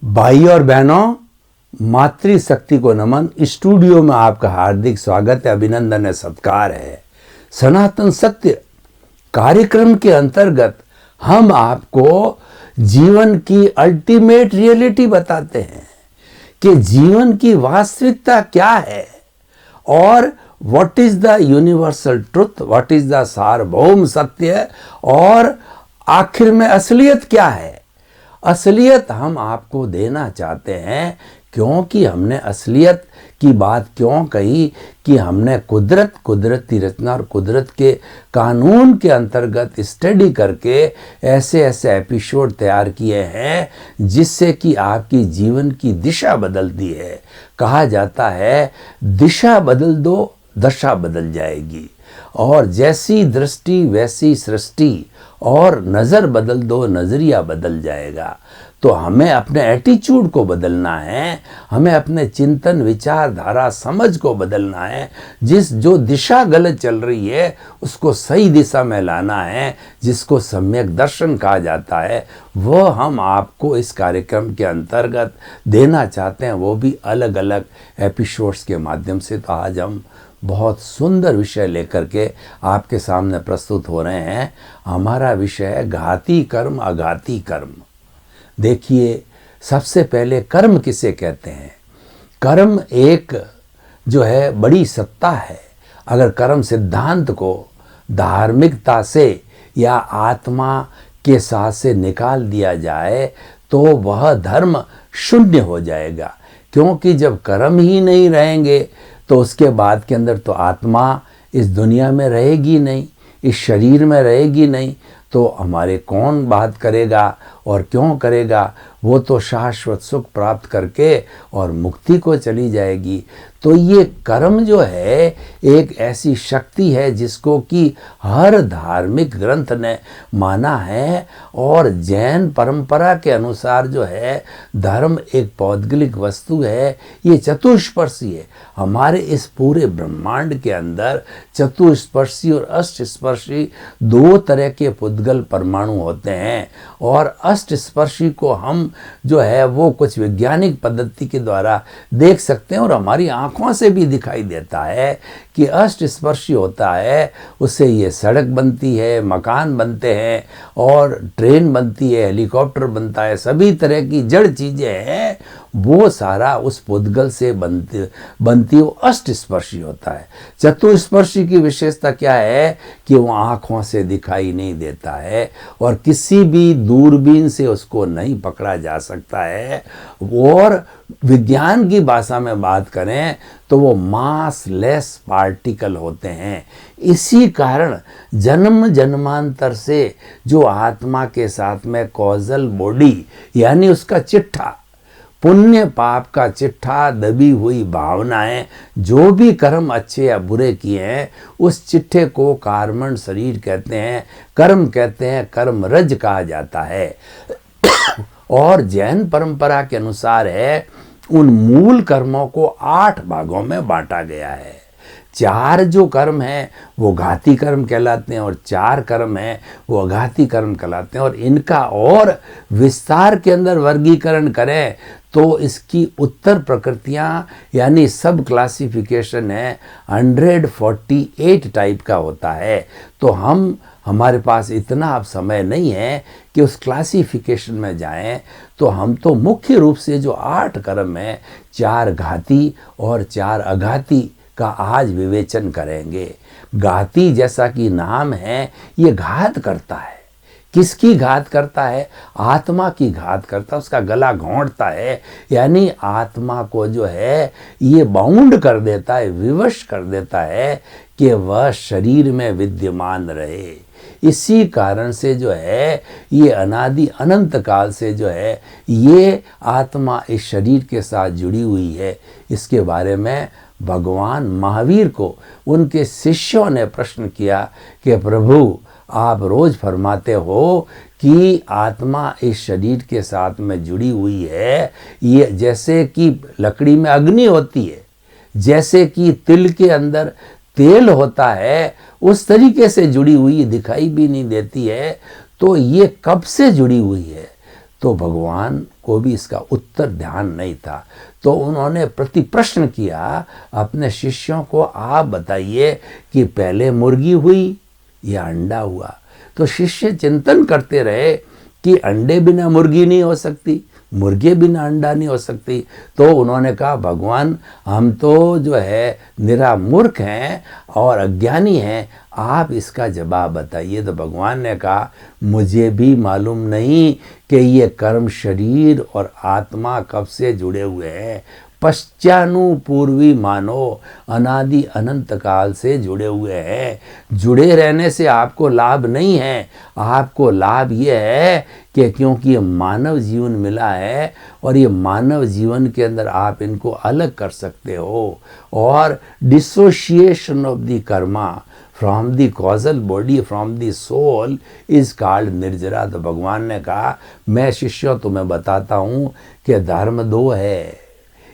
भाई और बहनों, मातृशक्ति को नमन। स्टूडियो में आपका हार्दिक स्वागत है, अभिनंदन है, सत्कार है। सनातन सत्य कार्यक्रम के अंतर्गत हम आपको जीवन की अल्टीमेट रियलिटी बताते हैं कि जीवन की वास्तविकता क्या है और what is the universal truth, what is the सार्वभौम सत्य, और आखिर में असलियत क्या है। असलियत हम आपको देना चाहते हैं, क्योंकि हमने असलियत की बात क्यों कही कि हमने कुदरती रचना और कुदरत के कानून के अंतर्गत स्टडी करके ऐसे ऐसे एपिसोड तैयार किए हैं जिससे कि आपकी जीवन की दिशा बदलती है। कहा जाता है दिशा बदल दो दशा बदल जाएगी, और जैसी दृष्टि वैसी सृष्टि, और नज़र बदल दो नज़रिया बदल जाएगा। तो हमें अपने एटीट्यूड को बदलना है, हमें अपने चिंतन विचारधारा समझ को बदलना है। जो दिशा गलत चल रही है उसको सही दिशा में लाना है, जिसको सम्यक दर्शन कहा जाता है, वो हम आपको इस कार्यक्रम के अंतर्गत देना चाहते हैं, वो भी अलग अलग एपिसोड्स के माध्यम से। तो आज हम बहुत सुंदर विषय लेकर के आपके सामने प्रस्तुत हो रहे हैं। हमारा विषय है घाती कर्म अघाती कर्म। देखिए, सबसे पहले कर्म किसे कहते हैं? कर्म एक जो है बड़ी सत्ता है। अगर कर्म सिद्धांत को धार्मिकता से या आत्मा के साथ से निकाल दिया जाए तो वह धर्म शून्य हो जाएगा, क्योंकि जब कर्म ही नहीं रहेंगे तो उसके बाद के अंदर तो आत्मा इस दुनिया में रहेगी नहीं, इस शरीर में रहेगी नहीं, तो हमारे कौन बात करेगा और क्यों करेगा? वो तो शाश्वत सुख प्राप्त करके और मुक्ति को चली जाएगी। तो ये कर्म जो है एक ऐसी शक्ति है जिसको कि हर धार्मिक ग्रंथ ने माना है, और जैन परंपरा के अनुसार जो है धर्म एक पौद्गलिक वस्तु है, ये चतुष्पर्शी है। हमारे इस पूरे ब्रह्मांड के अंदर चतुष्पर्शी और अष्टस्पर्शी दो तरह के पुद्गल परमाणु होते हैं, और अष्टस्पर्शी को हम जो है वो कुछ वैज्ञानिक पद्धति के द्वारा देख सकते हैं, और हमारी आंखों से भी दिखाई देता है कि अष्टस्पर्शी होता है, उससे ये सड़क बनती है, मकान बनते हैं, और ट्रेन बनती है, हेलीकॉप्टर बनता है, सभी तरह की जड़ चीज़ें हैं, वो सारा उस पुद्गल से बनती वो अष्टस्पर्शी होता है। चतुस्पर्शी की विशेषता क्या है कि वो आँखों से दिखाई नहीं देता है, और किसी भी दूरबीन से उसको नहीं पकड़ा जा सकता है, और विज्ञान की भाषा में बात करें तो वो मासलेस पार्टिकल होते हैं। इसी कारण जन्म जन्मांतर से जो आत्मा के साथ में कॉजल बॉडी यानी उसका चिट्ठा, पुण्य पाप का चिट्ठा, दबी हुई भावनाएं, जो भी कर्म अच्छे या बुरे किए हैं उस चिट्ठे को कार्मण शरीर कहते हैं, कर्म कहते हैं, कर्म रज कहा जाता है। और जैन परंपरा के अनुसार है उन मूल कर्मों को 8 भागों में बांटा गया है। 4 जो कर्म हैं वो घाती कर्म कहलाते हैं, और 4 कर्म हैं वो अघाती कर्म कहलाते हैं। और इनका और विस्तार के अंदर वर्गीकरण करें तो इसकी उत्तर प्रकृतियाँ यानी सब क्लासिफिकेशन है 148 टाइप का होता है। तो हमारे पास इतना अब समय नहीं है कि उस क्लासिफिकेशन में जाएं, तो हम तो मुख्य रूप से जो 8 कर्म हैं, 4 घाती और 4 अघाती का आज विवेचन करेंगे। घाती जैसा कि नाम है, ये घात करता है। किसकी घात करता है? आत्मा की घात करता है, उसका गला घोंटता है, यानी आत्मा को जो है ये बाउंड कर देता है, विवश कर देता है कि वह शरीर में विद्यमान रहे। इसी कारण से जो है ये अनादि अनंत काल से जो है ये आत्मा इस शरीर के साथ जुड़ी हुई है। इसके बारे में भगवान महावीर को उनके शिष्यों ने प्रश्न किया कि प्रभु, आप रोज फरमाते हो कि आत्मा इस शरीर के साथ में जुड़ी हुई है, ये जैसे कि लकड़ी में अग्नि होती है, जैसे कि तिल के अंदर तेल होता है, उस तरीके से जुड़ी हुई दिखाई भी नहीं देती है, तो ये कब से जुड़ी हुई है? तो भगवान को भी इसका उत्तर ध्यान नहीं था। तो उन्होंने प्रति प्रश्न किया अपने शिष्यों को, आप बताइए कि पहले मुर्गी हुई या अंडा हुआ। तो शिष्य चिंतन करते रहे कि अंडे बिना मुर्गी नहीं हो सकती, मुर्गे बिना अंडा नहीं हो सकती। तो उन्होंने कहा, भगवान हम तो जो है निरा मूर्ख हैं और अज्ञानी हैं, आप इसका जवाब बताइए। तो भगवान ने कहा, मुझे भी मालूम नहीं कि ये कर्म शरीर और आत्मा कब से जुड़े हुए हैं। पश्चानुपूर्वी मानो अनादि अनंत काल से जुड़े हुए हैं। जुड़े रहने से आपको लाभ नहीं है, आपको लाभ ये है कि क्योंकि ये मानव जीवन मिला है और ये मानव जीवन के अंदर आप इनको अलग कर सकते हो। और dissociation of the karma from the causal body from the soul is called nirjara. तो भगवान ने कहा, मैं शिष्यों तुम्हें बताता हूँ कि धर्म दो है।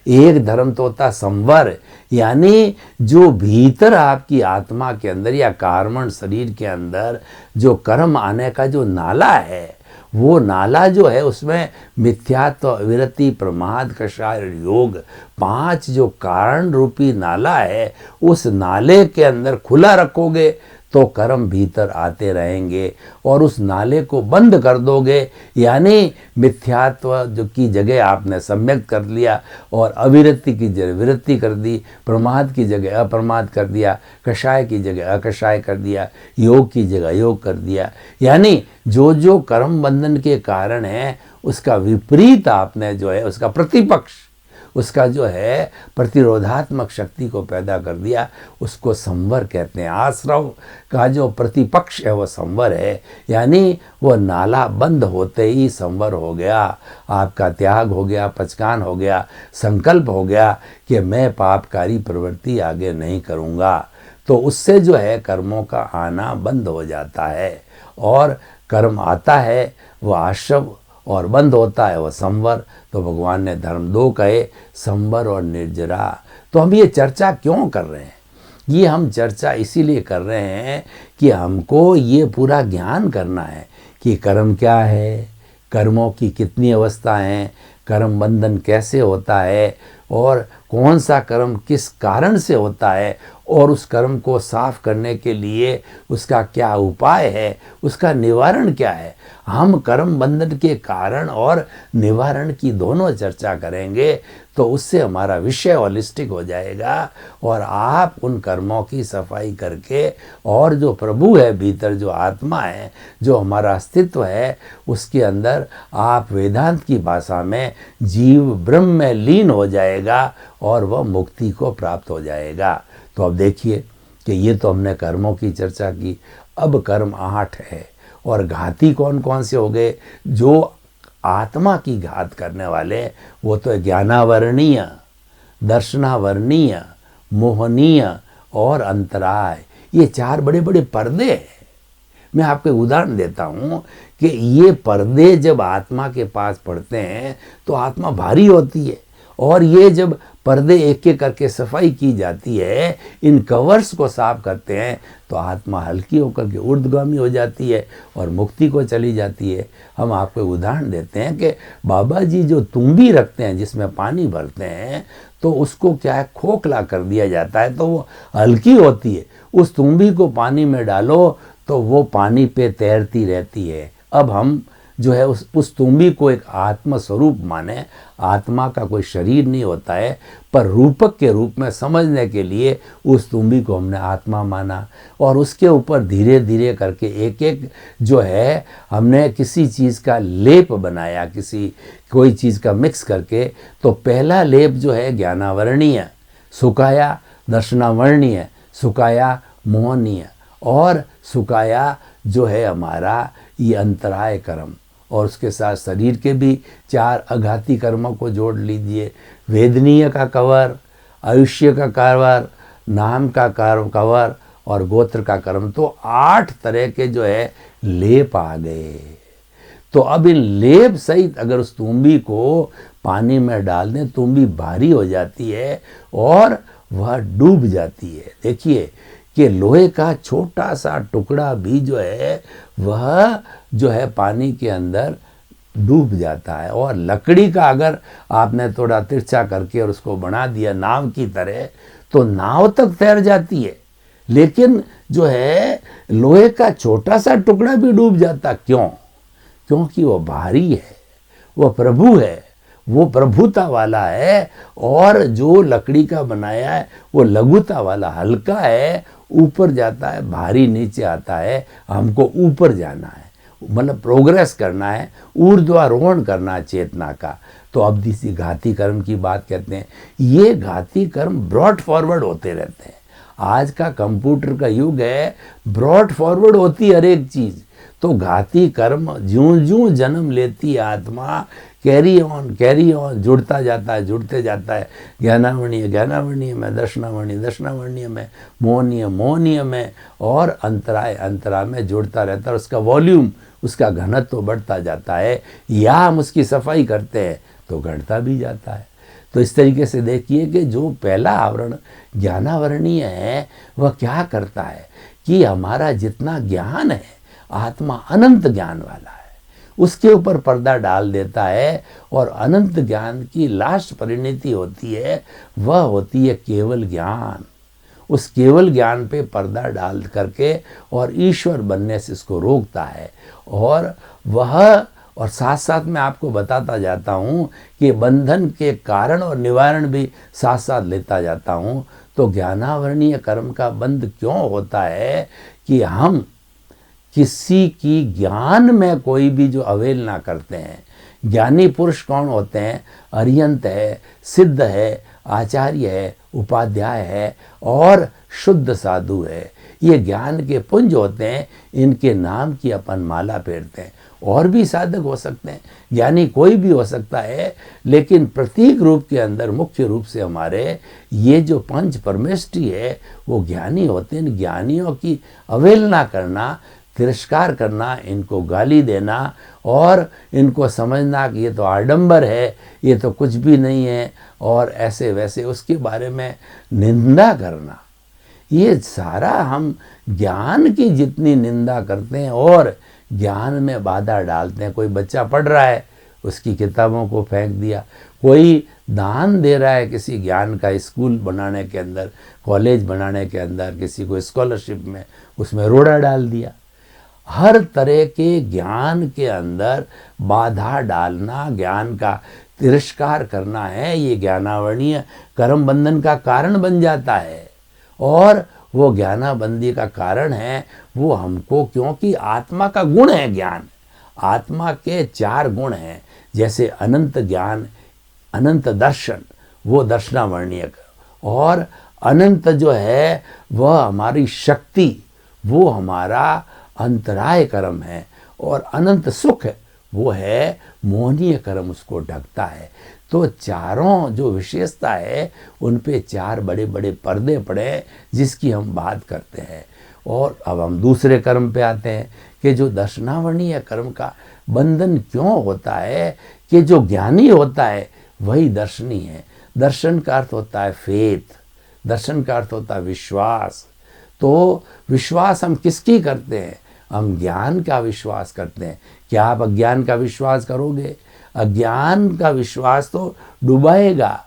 एक धर्म तो होता संवर, यानी जो भीतर आपकी आत्मा के अंदर या कार्मण शरीर के अंदर जो कर्म आने का जो नाला है, वो नाला जो है उसमें मिथ्यात्व, विरति, प्रमाद, कषाय, योग, 5 जो कारण रूपी नाला है, उस नाले के अंदर खुला रखोगे तो कर्म भीतर आते रहेंगे। और उस नाले को बंद कर दोगे, यानी मिथ्यात्व जो की जगह आपने सम्यक कर लिया और अविरति की जगह विरति कर दी, प्रमाद की जगह अप्रमाद कर दिया, कषाय की जगह अकषाय कर दिया, योग की जगह योग कर दिया, यानी जो जो कर्म बंधन के कारण है उसका विपरीत आपने जो है उसका प्रतिपक्ष, उसका जो है प्रतिरोधात्मक शक्ति को पैदा कर दिया, उसको संवर कहते हैं। आश्रव का जो प्रतिपक्ष है वो संवर है, यानी वो नाला बंद होते ही संवर हो गया, आपका त्याग हो गया, पचकान हो गया, संकल्प हो गया कि मैं पापकारी प्रवृत्ति आगे नहीं करूँगा। तो उससे जो है कर्मों का आना बंद हो जाता है और कर्म आता है वह आश्रव और बंद होता है वह संवर। तो भगवान ने धर्म 2 कहे, संवर और निर्जरा। तो हम ये चर्चा क्यों कर रहे हैं? ये हम चर्चा इसीलिए कर रहे हैं कि हमको ये पूरा ज्ञान करना है कि कर्म क्या है, कर्मों की कितनी अवस्थाएं हैं, कर्म बंधन कैसे होता है और कौन सा कर्म किस कारण से होता है और उस कर्म को साफ करने के लिए उसका क्या उपाय है, उसका निवारण क्या है। हम कर्म बंधन के कारण और निवारण की दोनों चर्चा करेंगे, तो उससे हमारा विषय होलिस्टिक हो जाएगा और आप उन कर्मों की सफाई करके और जो प्रभु है भीतर, जो आत्मा है, जो हमारा अस्तित्व है, उसके अंदर आप वेदांत की भाषा में जीव ब्रह्म में लीन हो जाएगा और वह मुक्ति को प्राप्त हो जाएगा। तो अब देखिए कि ये तो हमने कर्मों की चर्चा की, अब कर्म 8 है और घाती कौन कौन से हो गए? जो आत्मा की घात करने वाले वो तो ज्ञानावरणीय, दर्शनावरणीय, मोहनीय और अंतराय, ये 4 बड़े बड़े पर्दे हैं। मैं आपको उदाहरण देता हूँ कि ये पर्दे जब आत्मा के पास पड़ते हैं तो आत्मा भारी होती है और ये जब पर्दे एक एक करके सफाई की जाती है, इन कवर्स को साफ करते हैं तो आत्मा हल्की होकर के ऊर्ध्वगामी हो जाती है और मुक्ति को चली जाती है। हम आपको उदाहरण देते हैं कि बाबा जी जो तुम्बी रखते हैं जिसमें पानी भरते हैं तो उसको क्या है, खोखला कर दिया जाता है तो वो हल्की होती है। उस तुम्बी को पानी में डालो तो वो पानी पे तैरती रहती है। अब हम जो है उस तुम्बी को एक आत्म स्वरूप माने, आत्मा का कोई शरीर नहीं होता है, पर रूपक के रूप में समझने के लिए उस तुम्बी को हमने आत्मा माना और उसके ऊपर धीरे धीरे करके एक एक जो है हमने किसी चीज़ का लेप बनाया, कोई चीज़ का मिक्स करके। तो पहला लेप जो है ज्ञानावरणीय, सुखाया दर्शनावरणीय, सुखाया मोहनीय और सुखाया जो है हमारा ये अंतराय कर्म। और उसके साथ शरीर के भी 4 अघाती कर्मों को जोड़ लीजिए। वेदनीय का कवर, आयुष्य का कवर, नाम का कवर और गोत्र का कर्म, तो 8 तरह के जो है लेप आ गए। तो अब इन लेप सहित अगर उस तुम्बी को पानी में डाल दें, तुम्बी भारी हो जाती है और वह डूब जाती है। देखिए कि लोहे का छोटा सा टुकड़ा भी जो है वह जो है पानी के अंदर डूब जाता है। और लकड़ी का अगर आपने थोड़ा तिरछा करके और उसको बना दिया नाव की तरह, तो नाव तक तैर जाती है, लेकिन जो है लोहे का छोटा सा टुकड़ा भी डूब जाता। क्यों? क्योंकि वो भारी है, वो प्रभु है, वो प्रभुता वाला है। और जो लकड़ी का बनाया है वो लघुता वाला, हल्का है, ऊपर जाता है, भारी नीचे आता है। हमको ऊपर जाना है, मतलब प्रोग्रेस करना है, ऊर्ध्वारोहण करना है चेतना का। तो अब इसी घाती कर्म की बात कहते हैं। ये घाती कर्म ब्रॉड फॉरवर्ड होते रहते हैं। आज का कंप्यूटर का युग है, ब्रॉड फॉरवर्ड होती हर एक चीज। तो घाती कर्म ज्यों ज्यों जन्म लेती आत्मा, कैरी ऑन जुड़ता जाता है, जुड़ते जाता है। ज्ञानावर्णीय ज्ञानावर्णीय में, दर्शनावर्णीय दर्शनावर्णीय में, मोहनीय मोहनीय में, और अंतराय अंतरा में जुड़ता रहता है। उसका वॉल्यूम, उसका घनत्व तो बढ़ता जाता है। या हम उसकी सफाई करते हैं तो घटता भी जाता है। तो इस तरीके से देखिए कि जो पहला आवरण ज्ञानावरणीय है वह क्या करता है कि हमारा जितना ज्ञान है, आत्मा अनंत ज्ञान वाला है, उसके ऊपर पर्दा डाल देता है। और अनंत ज्ञान की लास्ट परिणति होती है, वह होती है केवल ज्ञान। उस केवल ज्ञान पे पर्दा डाल करके और ईश्वर बनने से इसको रोकता है। और साथ साथ मैं आपको बताता जाता हूँ कि बंधन के कारण और निवारण भी साथ साथ लेता जाता हूँ। तो ज्ञानावरणीय कर्म का बंध क्यों होता है कि हम किसी की ज्ञान में कोई भी जो अवहेलना करते हैं। ज्ञानी पुरुष कौन होते हैं? अरिहंत है, सिद्ध है, आचार्य है, उपाध्याय है और शुद्ध साधु है। ये ज्ञान के पुंज होते हैं, इनके नाम की अपन माला फेरते हैं। और भी साधक हो सकते हैं, ज्ञानी कोई भी हो सकता है, लेकिन प्रतीक रूप के अंदर मुख्य रूप से हमारे ये जो पंच परमेष्टि है वो ज्ञानी होते हैं। ज्ञानियों की अवहेलना करना, तिरस्कार करना, इनको गाली देना और इनको समझना कि ये तो आडंबर है, ये तो कुछ भी नहीं है, और ऐसे वैसे उसके बारे में निंदा करना, ये सारा हम ज्ञान की जितनी निंदा करते हैं और ज्ञान में बाधा डालते हैं। कोई बच्चा पढ़ रहा है, उसकी किताबों को फेंक दिया। कोई दान दे रहा है किसी ज्ञान का स्कूल बनाने के अंदर, कॉलेज बनाने के अंदर, किसी को स्कॉलरशिप में, उसमें रोड़ा डाल दिया। हर तरह के ज्ञान के अंदर बाधा डालना, ज्ञान का तिरस्कार करना है, ये ज्ञानावरणीय कर्म बंधन का कारण बन जाता है। और वो ज्ञानाबंदी का कारण है वो हमको, क्योंकि आत्मा का गुण है ज्ञान। आत्मा के 4 गुण हैं, जैसे अनंत ज्ञान, अनंत दर्शन, वो दर्शनावर्णीय, और अनंत जो है वह हमारी शक्ति, वो हमारा अंतराय कर्म है। और अनंत सुख वो है मोहनीय कर्म, उसको ढकता है। तो चारों जो विशेषता है उन पे 4 बड़े बड़े पर्दे पड़े जिसकी हम बात करते हैं। और अब हम दूसरे कर्म पे आते हैं कि जो दर्शनावर्णीय कर्म का बंधन क्यों होता है कि जो ज्ञानी होता है वही दर्शनी है। दर्शन का अर्थ होता है फेथ, दर्शन का अर्थ होता है विश्वास। तो विश्वास हम किसकी करते हैं? हम ज्ञान का विश्वास करते हैं। क्या आप अज्ञान का विश्वास करोगे? अज्ञान का विश्वास तो डुबाएगा।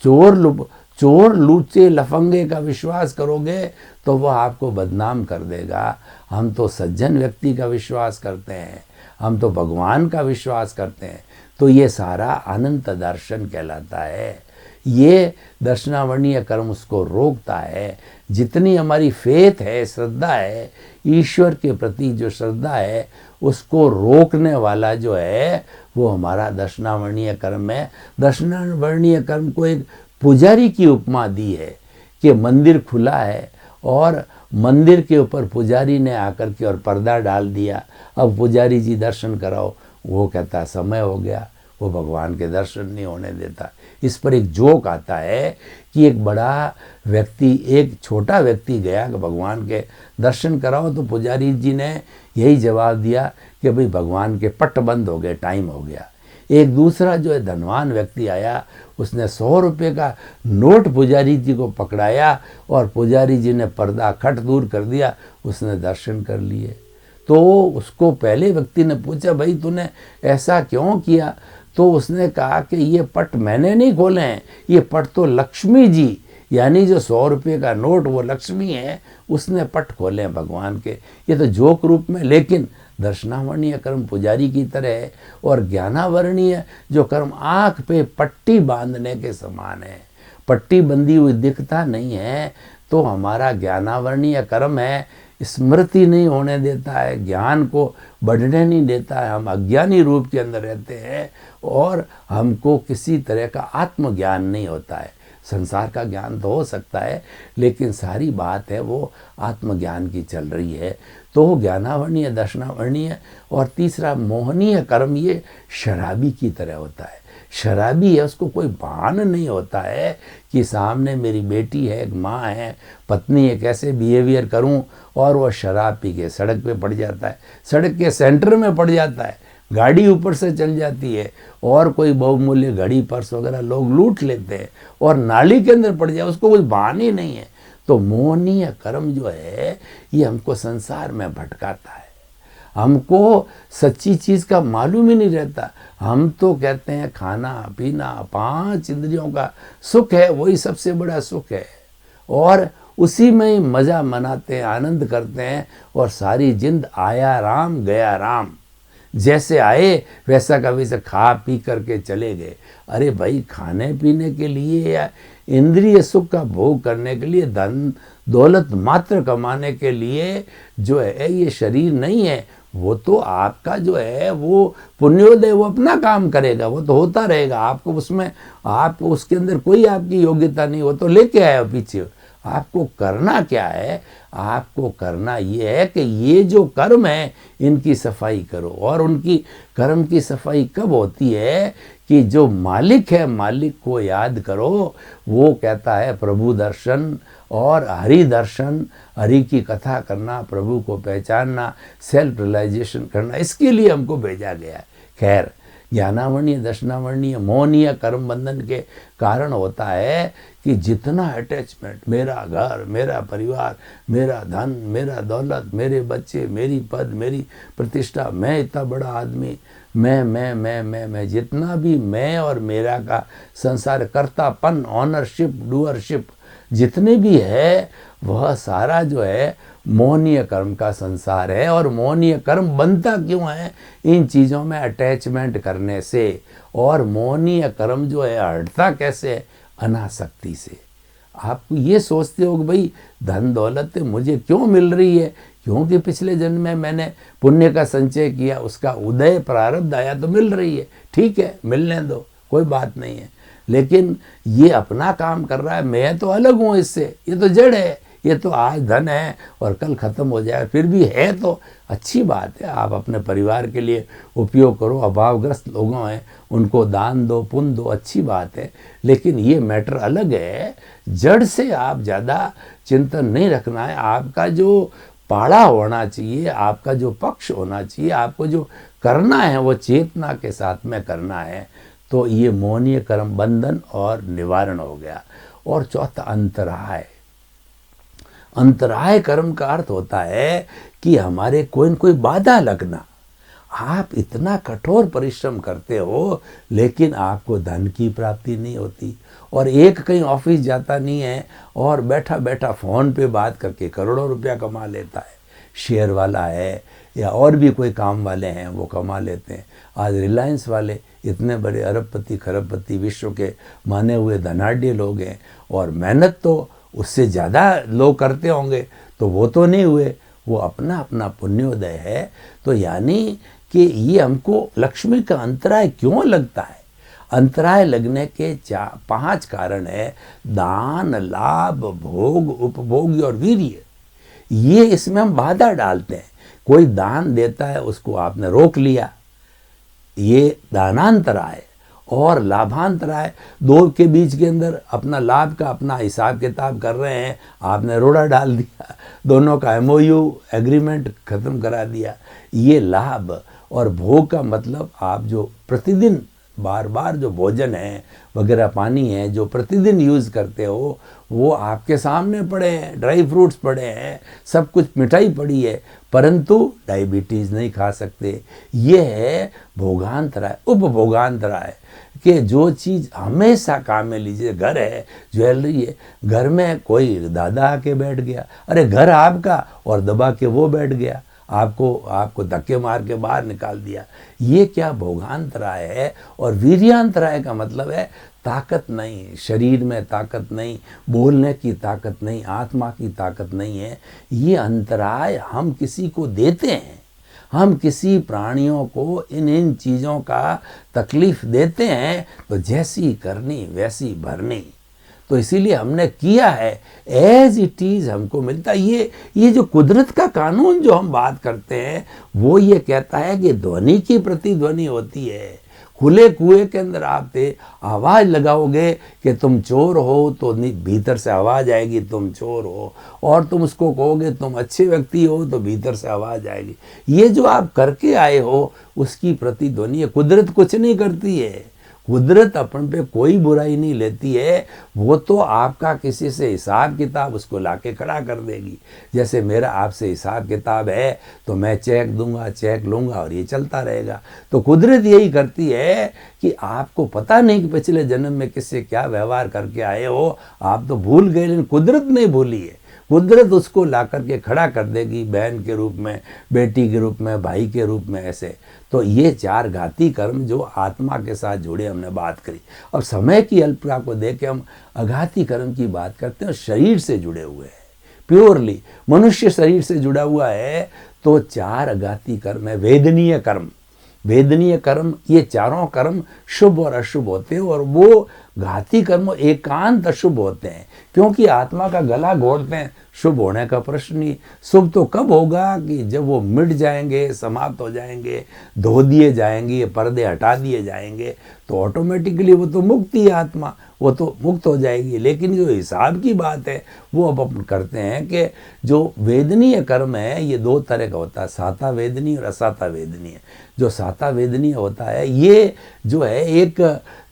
चोर लूचे लफंगे का विश्वास करोगे तो वह आपको बदनाम कर देगा। हम तो सज्जन व्यक्ति का विश्वास करते हैं, हम तो भगवान का विश्वास करते हैं। तो ये सारा अनंत दर्शन कहलाता है। ये दर्शनावर्णीय कर्म उसको रोकता है। जितनी हमारी फेथ है, श्रद्धा है, ईश्वर के प्रति जो श्रद्धा है, उसको रोकने वाला जो है वो हमारा दर्शनावर्णीय कर्म है। दर्शनावर्णीय कर्म को एक पुजारी की उपमा दी है कि मंदिर खुला है और मंदिर के ऊपर पुजारी ने आकर के और पर्दा डाल दिया। अब पुजारी जी दर्शन कराओ, वो कहता समय हो गया, वो भगवान के दर्शन नहीं होने देता। इस पर एक जोक आता है कि एक बड़ा व्यक्ति, एक छोटा व्यक्ति गया कि भगवान के दर्शन कराओ, तो पुजारी जी ने यही जवाब दिया कि भाई भगवान के पट बंद हो गए, टाइम हो गया। एक दूसरा जो है धनवान व्यक्ति आया, उसने 100 रुपये का नोट पुजारी जी को पकड़ाया और पुजारी जी ने पर्दा खट दूर कर दिया, उसने दर्शन कर लिए। तो उसको पहले व्यक्ति ने पूछा, भाई तूने ऐसा क्यों किया? तो उसने कहा कि ये पट मैंने नहीं खोले हैं, ये पट तो लक्ष्मी जी, यानी जो 100 रुपये का नोट वो लक्ष्मी है, उसने पट खोले हैं भगवान के। ये तो जोक रूप में, लेकिन दर्शनावर्णीय कर्म पुजारी की तरह है, और ज्ञानावर्णीय जो कर्म आँख पे पट्टी बांधने के समान है। पट्टी बंधी हुई दिखता नहीं है तो हमारा ज्ञानावर्णीय कर्म है, स्मृति नहीं होने देता है, ज्ञान को बढ़ने नहीं देता है, हम अज्ञानी रूप के अंदर रहते हैं और हमको किसी तरह का आत्मज्ञान नहीं होता है। संसार का ज्ञान तो हो सकता है, लेकिन सारी बात है वो आत्मज्ञान की चल रही है। तो ज्ञानावर्णीय, दर्शनावर्णीय और तीसरा मोहनीय कर्म, ये शराबी की तरह होता है। शराबी है, उसको कोई भान नहीं होता है कि सामने मेरी बेटी है, एक माँ है, पत्नी है, कैसे बिहेवियर करूं, और वो शराब पी के सड़क पे पड़ जाता है, सड़क के सेंटर में पड़ जाता है, गाड़ी ऊपर से चल जाती है और कोई बहुमूल्य घड़ी, पर्स वगैरह लोग लूट लेते हैं और नाली के अंदर पड़ जाए, उसको कुछ भान ही नहीं है। तो मोहनीय कर्म जो है ये हमको संसार में भटकाता है, हमको सच्ची चीज़ का मालूम ही नहीं रहता। हम तो कहते हैं खाना पीना 5 इंद्रियों का सुख है, वही सबसे बड़ा सुख है, और उसी में ही मज़ा मनाते हैं, आनंद करते हैं, और सारी जिंद आया राम गया राम, जैसे आए वैसा का वैसा खा पी करके चले गए। अरे भाई, खाने पीने के लिए या इंद्रिय सुख का भोग करने के लिए, धन दौलत मात्र कमाने के लिए जो है ये शरीर नहीं है। वो तो आपका जो है वो पुण्योदय, वो अपना काम करेगा, वो तो होता रहेगा, आपको उसमें, आप उसके अंदर कोई आपकी योग्यता नहीं, वो तो लेके आया पीछे। आपको करना क्या है? आपको करना ये है कि ये जो कर्म है इनकी सफाई करो। और उनकी कर्म की सफाई कब होती है? कि जो मालिक है, मालिक को याद करो। वो कहता है प्रभु दर्शन और हरि दर्शन, हरि की कथा करना, प्रभु को पहचानना, सेल्फ रियलाइजेशन करना, इसके लिए हमको भेजा गया है। खैर, ज्ञानावर्णीय, दर्शनावर्णीय, मोहनीय कर्म बंधन के कारण होता है कि जितना अटैचमेंट, मेरा घर, मेरा परिवार, मेरा धन, मेरा दौलत, मेरे बच्चे, मेरी पद, मेरी प्रतिष्ठा, मैं इतना बड़ा आदमी, मैं, जितना भी मैं और मेरा का संसार, कर्तापन, ऑनरशिप, डूअरशिप जितने भी है, वह सारा जो है मोहनीय कर्म का संसार है। और मोहनीय कर्म बनता क्यों है? इन चीज़ों में अटैचमेंट करने से। और मोहनीय कर्म जो है हटता कैसे? अनासक्ति से। आप ये सोचते हो कि भाई धन दौलत मुझे क्यों मिल रही है? क्योंकि पिछले जन्म में मैंने पुण्य का संचय किया, उसका उदय प्रारब्ध आया तो मिल रही है। ठीक है, मिलने दो, कोई बात नहीं है। लेकिन ये अपना काम कर रहा है, मैं तो अलग हूँ इससे, ये तो जड़ है, ये तो आज धन है और कल ख़त्म हो जाए, फिर भी है तो अच्छी बात है। आप अपने परिवार के लिए उपयोग करो, अभावग्रस्त लोगों हैं उनको दान दो, पुण्य दो, अच्छी बात है। लेकिन ये मैटर अलग है, जड़ से आप ज़्यादा चिंतन नहीं रखना है। आपका जो पाड़ा होना चाहिए, आपका जो पक्ष होना चाहिए, आपको जो करना है वो चेतना के साथ में करना है। तो ये मोहनीय कर्म बंधन और निवारण हो गया। और चौथा अंतराय। अंतराय कर्म का अर्थ होता है कि हमारे कोई न कोई बाधा लगना। आप इतना कठोर परिश्रम करते हो लेकिन आपको धन की प्राप्ति नहीं होती, और एक कहीं ऑफिस जाता नहीं है और बैठा बैठा फ़ोन पे बात करके करोड़ों रुपया कमा लेता है। शेयर वाला है या और भी कोई काम वाले हैं वो कमा लेते हैं। आज रिलायंस वाले इतने बड़े अरबपति खरबपति, विश्व के माने हुए धनाढ्य लोग हैं, और मेहनत तो उससे ज़्यादा लोग करते होंगे, तो वो तो नहीं हुए, वो अपना अपना पुण्योदय है। तो यानी कि ये हमको लक्ष्मी का अंतराय क्यों लगता है? अंतराय लगने के 5 कारण है। दान, लाभ, भोग, उपभोग और वीर्य। ये इसमें हम बाधा डालते हैं। कोई दान देता है, उसको आपने रोक लिया, ये दानांतराय। और लाभांतराय, दो के बीच के अंदर अपना लाभ का अपना हिसाब किताब कर रहे हैं, आपने रोड़ा डाल दिया, दोनों का MOU एग्रीमेंट ख़त्म करा दिया, ये लाभ। और भोग का मतलब आप जो प्रतिदिन बार बार जो भोजन है वगैरह पानी है जो प्रतिदिन यूज़ करते हो वो आपके सामने पड़े हैं, ड्राई फ्रूट्स पड़े हैं, सब कुछ मिठाई पड़ी है, परंतु डायबिटीज़ नहीं खा सकते। ये है भोगांतराय, उपभोगांतराय कि जो चीज़ हमेशा काम में लीजिए। घर है, ज्वेलरी है, घर में कोई दादा आके बैठ गया, अरे घर आपका और दबा के वो बैठ गया, आपको धक्के मार के बाहर निकाल दिया। ये क्या भोगांतराय है। और वीर्यांतराय का मतलब है ताकत नहीं, शरीर में ताकत नहीं, बोलने की ताकत नहीं, आत्मा की ताकत नहीं है। ये अंतराय हम किसी को देते हैं, हम किसी प्राणियों को इन चीज़ों का तकलीफ़ देते हैं तो जैसी करनी वैसी भरनी। तो इसीलिए हमने किया है, एज इट इज़ हमको मिलता। ये जो कुदरत का कानून जो हम बात करते हैं वो ये कहता है कि ध्वनि की प्रतिध्वनि होती है। खुले कुएं के अंदर आप थे, आवाज़ लगाओगे कि तुम चोर हो तो भीतर से आवाज़ आएगी तुम चोर हो, और तुम उसको कहोगे तुम अच्छे व्यक्ति हो तो भीतर से आवाज़ आएगी। ये जो आप करके आए हो उसकी प्रतिध्वनि है। कुदरत कुछ नहीं करती है, कुदरत अपन पे कोई बुराई नहीं लेती है, वो तो आपका किसी से हिसाब किताब उसको लाके खड़ा कर देगी। जैसे मेरा आपसे हिसाब किताब है तो मैं चेक दूंगा, चेक लूँगा और ये चलता रहेगा। तो कुदरत यही करती है कि आपको पता नहीं कि पिछले जन्म में किससे क्या व्यवहार करके आए हो, आप तो भूल गए, लेकिन कुदरत नहीं भूली है। कुदरत उसको ला करके खड़ा कर देगी, बहन के रूप में, बेटी के रूप में, भाई के रूप में, ऐसे। तो ये चार घाती कर्म जो आत्मा के साथ जुड़े हमने बात करी। अब समय की अल्पता को देख के हम अघाती कर्म की बात करते हैं, शरीर से जुड़े हुए हैं, प्योरली मनुष्य शरीर से जुड़ा हुआ है। तो चार अघाती कर्म है। वेदनीय कर्म, वेदनीय कर्म, ये चारों कर्म शुभ और अशुभ होते हैं, और वो घाती कर्म एकांत अशुभ होते हैं, क्योंकि आत्मा का गला घोटते हैं। शुभ होने का प्रश्न नहीं। शुभ तो कब होगा कि जब वो मिट जाएंगे, समाप्त हो जाएंगे, धो दिए जाएंगे, पर्दे हटा दिए जाएंगे, तो ऑटोमेटिकली वो तो मुक्ति है, आत्मा वो तो मुक्त हो जाएगी। लेकिन जो हिसाब की बात है वो अब अपन करते हैं कि जो वेदनीय कर्म है ये दो तरह का होता है, साता वेदनीय और असाता वेदनीय। जो साता वेदनीय होता है ये जो है एक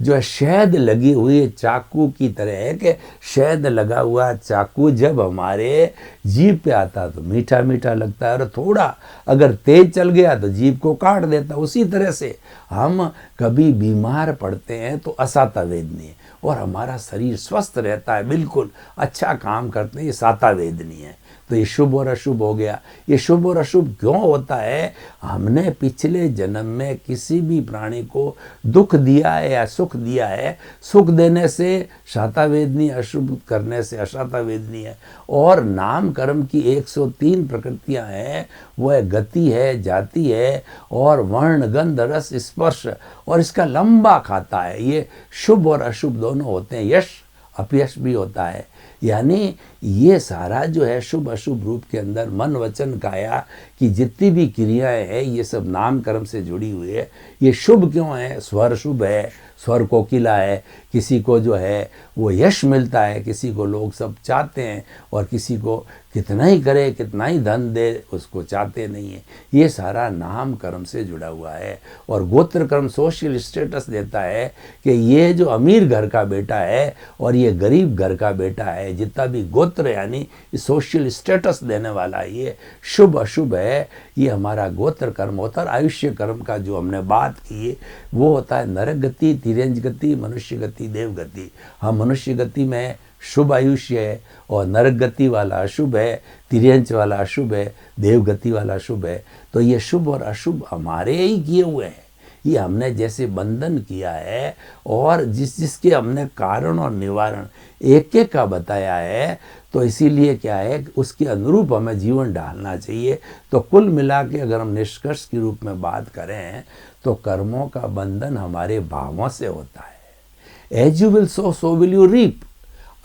जो है शहद लगी हुई चाकू की तरह है, कि शहद लगा हुआ चाकू जब हमारे जीभ पे आता तो मीठा मीठा लगता है, और थोड़ा अगर तेज चल गया तो जीभ को काट देता। उसी तरह से हम कभी बीमार पड़ते हैं तो असाता वेदनीय, और हमारा शरीर स्वस्थ रहता है, बिल्कुल अच्छा काम करते हैं, ये साता वेदनीय है। तो ये शुभ और अशुभ हो गया। ये शुभ और अशुभ क्यों होता है? हमने पिछले जन्म में किसी भी प्राणी को दुख दिया है या सुख दिया है। सुख देने से शाता वेदनीय, अशुभ करने से अशाता वेदनीय है। और नाम कर्म की 103 प्रकृतियां हैं, वो है गति है, जाति है, और वर्ण, गंध, रस, स्पर्श, और इसका लंबा खाता है। ये शुभ और अशुभ दोनों होते हैं, यश अपयश भी होता है। यानी ये सारा जो है शुभ अशुभ रूप के अंदर मन वचन काया की जितनी भी क्रियाएं हैं ये सब नाम कर्म से जुड़ी हुई है। ये शुभ क्यों है? स्वर शुभ है, स्वर कोकिला है, किसी को जो है वो यश मिलता है, किसी को लोग सब चाहते हैं, और किसी को कितना ही करे, कितना ही धन दे, उसको चाहते नहीं है। ये सारा नाम कर्म से जुड़ा हुआ है। और गोत्र कर्म सोशल स्टेटस देता है कि ये जो अमीर घर का बेटा है और ये गरीब घर का बेटा है, जितना भी गोत्र यानी सोशल स्टेटस देने वाला ये शुभ अशुभ है, ये हमारा गोत्र कर्म होता है। आयुष्य कर्म का जो हमने बात की वो होता है नरक गति, तिर्यंज गति, मनुष्य गति, देव गति। हम मनुष्य गति में शुभ आयुष्य है, और नरक गति वाला अशुभ है, तिर्यंच वाला अशुभ है, देव गति वाला शुभ है। तो ये शुभ और अशुभ हमारे ही किए हुए हैं, ये हमने जैसे बंधन किया है, और जिसके हमने कारण और निवारण एक एक का बताया है। तो इसीलिए क्या है, उसके अनुरूप हमें जीवन ढालना चाहिए। तो कुल मिला के अगर हम निष्कर्ष के रूप में बात करें तो कर्मों का बंधन हमारे भावों से होता है। As you will sow, so will you reap.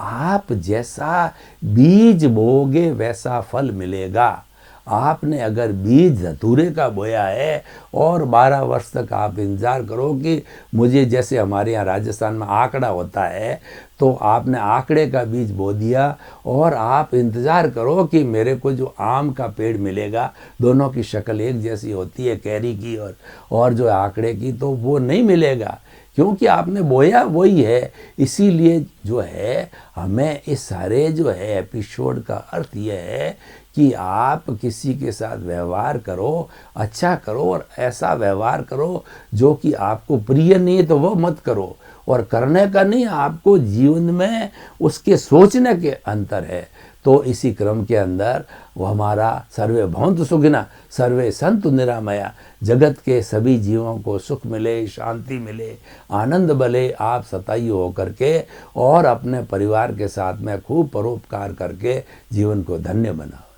आप जैसा बीज बोगे वैसा फल मिलेगा। आपने अगर बीज धतूरे का बोया है और 12 वर्ष तक आप इंतज़ार करो कि मुझे, जैसे हमारे यहाँ राजस्थान में आंकड़ा होता है, तो आपने आंकड़े का बीज बो दिया और आप इंतज़ार करो कि मेरे को जो आम का पेड़ मिलेगा, दोनों की शक्ल एक जैसी होती है, कैरी की और जो आंकड़े की, तो वो नहीं मिलेगा। क्योंकि आपने बोया वही है। इसीलिए जो है हमें इस सारे जो है एपिसोड का अर्थ यह है कि आप किसी के साथ व्यवहार करो, अच्छा करो, और ऐसा व्यवहार करो जो कि आपको प्रिय नहीं है तो वो मत करो, और करने का नहीं, आपको जीवन में उसके सोचने के अंतर है। तो इसी क्रम के अंदर वो हमारा सर्वे भवन्तु सुखिनः सर्वे सन्तु निरामया, जगत के सभी जीवों को सुख मिले, शांति मिले, आनंद भले, आप सताई होकर के और अपने परिवार के साथ में खूब परोपकार करके जीवन को धन्य बनाओ।